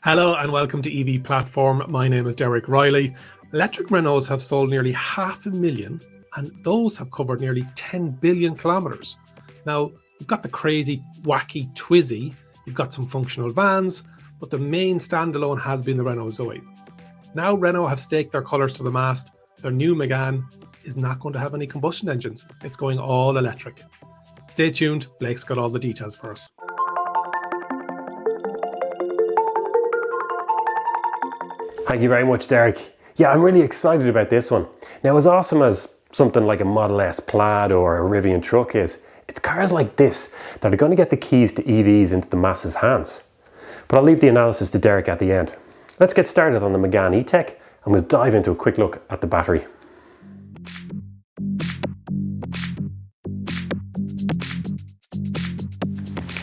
Hello and welcome to EV Platform. My name is Derek Riley. Electric Renaults have sold nearly 500,000 and those have covered nearly 10 billion kilometres. Now, you've got the crazy, wacky Twizy, you've got some functional vans, but the main standalone has been the Renault Zoe. Now Renault have staked their colours to the mast. Their new Megane is not going to have any combustion engines. It's going all electric. Stay tuned, Blake's got all the details for us. Thank you very much, Derek. Yeah, I'm really excited about this one. Now, as awesome as something like a Model S Plaid or a Rivian truck is, it's cars like this that are going to get the keys to EVs into the masses' hands. But I'll leave the analysis to Derek at the end. Let's get started on the Mégane E-TECH and we'll dive into a quick look at the battery.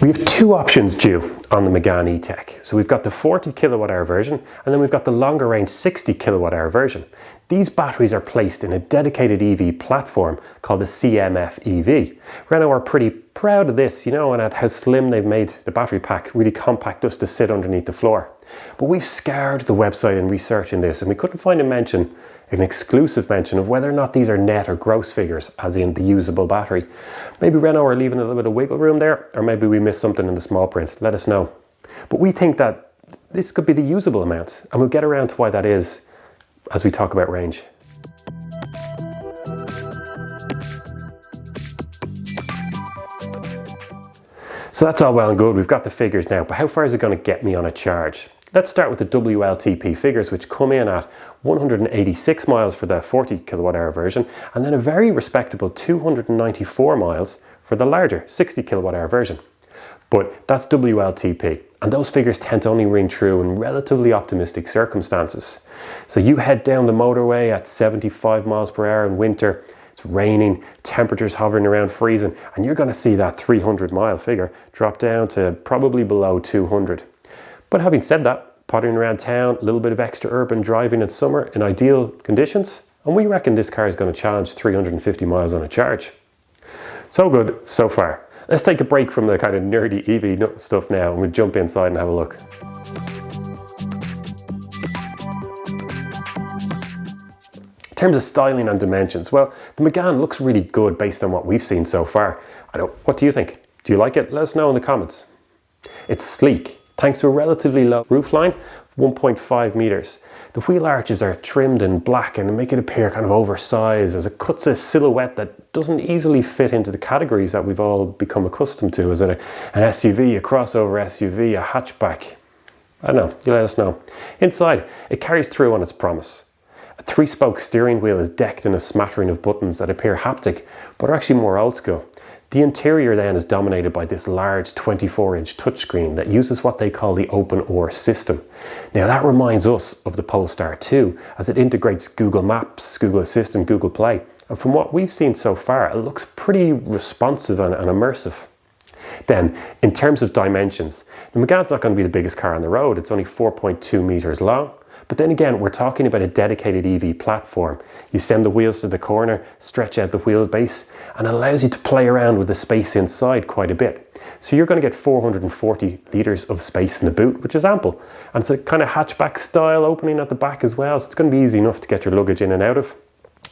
We have two options due on the Megane E-TECH. So we've got the 40 kilowatt hour version and then we've got the longer range 60 kilowatt hour version. These batteries are placed in a dedicated EV platform called the CMF EV. Renault are pretty proud of this, and at how slim they've made the battery pack, really compact just to sit underneath the floor. But we've scoured the website in researching this and we couldn't find an exclusive mention of whether or not these are net or gross figures, as in the usable battery. Maybe Renault are leaving a little bit of wiggle room there, or maybe we missed something in the small print. Let us know. But we think that this could be the usable amount, and we'll get around to why that is as we talk about range. So that's all well and good, we've got the figures now, but how far is it going to get me on a charge? Let's start with the WLTP figures, which come in at 186 miles for the 40 kilowatt hour version, and then a very respectable 294 miles for the larger 60 kilowatt hour version. But that's WLTP, and those figures tend to only ring true in relatively optimistic circumstances. So you head down the motorway at 75 miles per hour in winter, it's raining, temperatures hovering around freezing, and you're going to see that 300 mile figure drop down to probably below 200. But having said that, pottering around town, a little bit of extra urban driving in summer in ideal conditions, and we reckon this car is going to challenge 350 miles on a charge. So good, so far. Let's take a break from the kind of nerdy EV stuff now and we'll jump inside and have a look. In terms of styling and dimensions, well, the Megane looks really good based on what we've seen so far. What do you think? Do you like it? Let us know in the comments. It's sleek, thanks to a relatively low roofline of 1.5 meters. The wheel arches are trimmed in black and make it appear kind of oversized as it cuts a silhouette that doesn't easily fit into the categories that we've all become accustomed to. Is it an SUV, a crossover SUV, a hatchback? I don't know, you let us know. Inside, it carries through on its promise. A 3-spoke steering wheel is decked in a smattering of buttons that appear haptic, but are actually more old school. The interior then is dominated by this large 24-inch touchscreen that uses what they call the open OR system. Now that reminds us of the Polestar 2 as it integrates Google Maps, Google Assistant, Google Play. And from what we've seen so far, it looks pretty responsive and immersive. Then, in terms of dimensions, the Megane's not going to be the biggest car on the road. It's only 4.2 meters long. But then again, we're talking about a dedicated EV platform. You send the wheels to the corner, stretch out the wheelbase, and it allows you to play around with the space inside quite a bit. So you're going to get 440 litres of space in the boot, which is ample. And it's a kind of hatchback style opening at the back as well, so it's going to be easy enough to get your luggage in and out of.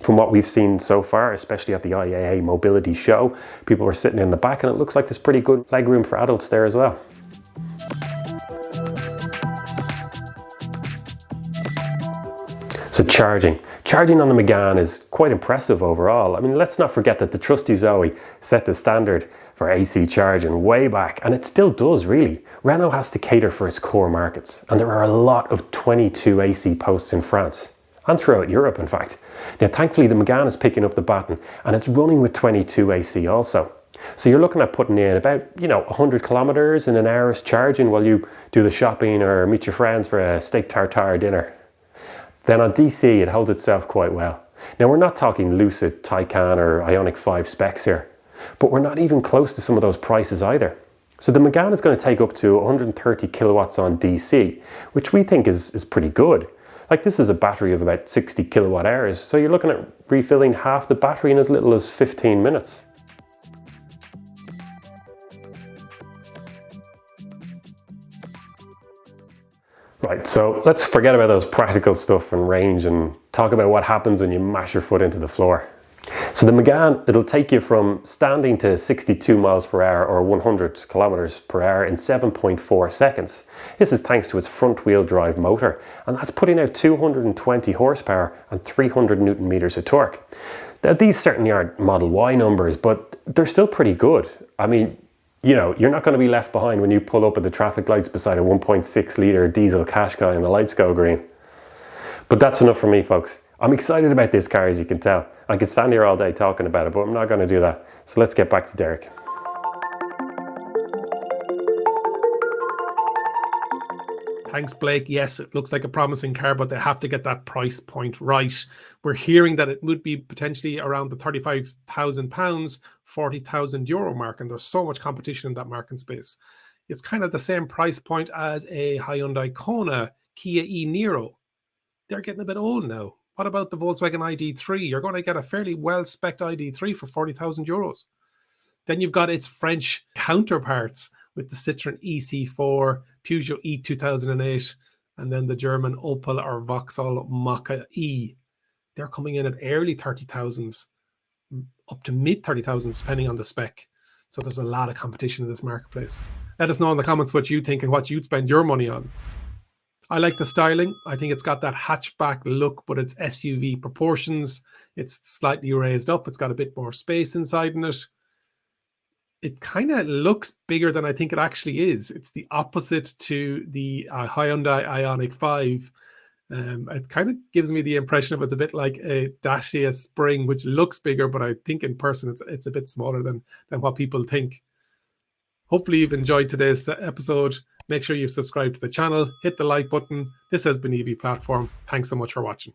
From what we've seen so far, especially at the IAA Mobility Show, people were sitting in the back and it looks like there's pretty good legroom for adults there as well. So charging on the Megane is quite impressive overall. I mean, let's not forget that the trusty Zoe set the standard for AC charging way back, and it still does really. Renault has to cater for its core markets, and there are a lot of 22 AC posts in France, and throughout Europe in fact. Now thankfully the Megane is picking up the baton, and it's running with 22 AC also. So you're looking at putting in about, 100 kilometers in an hour's charging while you do the shopping or meet your friends for a steak tartare dinner. Then on DC, it holds itself quite well. Now we're not talking Lucid, Taycan or Ioniq 5 specs here, but we're not even close to some of those prices either. So the Megane is going to take up to 130 kilowatts on DC, which we think is pretty good. Like, this is a battery of about 60 kilowatt hours, so you're looking at refilling half the battery in as little as 15 minutes. Right, so let's forget about those practical stuff and range and talk about what happens when you mash your foot into the floor. So the Megane, it'll take you from standing to 62 miles per hour or 100 kilometers per hour in 7.4 seconds. This is thanks to its front wheel drive motor, and that's putting out 220 horsepower and 300 newton meters of torque. Now, these certainly aren't Model Y numbers, but they're still pretty good. I mean, you know, you're not going to be left behind when you pull up at the traffic lights beside a 1.6 litre diesel Qashqai and the lights go green. But that's enough for me, folks. I'm excited about this car, as you can tell. I could stand here all day talking about it, but I'm not going to do that. So let's get back to Derek. Thanks, Blake. Yes, it looks like a promising car, but they have to get that price point right. We're hearing that it would be potentially around the £35,000, €40,000 mark, and there's so much competition in that market space. It's kind of the same price point as a Hyundai Kona, Kia e-Niro. They're getting a bit old now. What about the Volkswagen ID3? You're going to get a fairly well-spec'd ID3 for €40,000. Then you've got its French counterparts with the Citroën EC4, Peugeot E2008, and then the German Opel or Vauxhall Mokka-e. They're coming in at early 30,000s, up to mid 30,000s, depending on the spec. So there's a lot of competition in this marketplace. Let us know in the comments what you think and what you'd spend your money on. I like the styling. I think it's got that hatchback look, but it's SUV proportions. It's slightly raised up. It's got a bit more space inside in it. It kind of looks bigger than I think it actually is. It's the opposite to the Hyundai Ioniq 5. It kind of gives me the impression of it's a bit like a Dacia Spring, which looks bigger, but I think in person it's a bit smaller than what people think. Hopefully you've enjoyed today's episode. Make sure you've subscribed to the channel, hit the like button. This has been EV Platform. Thanks so much for watching.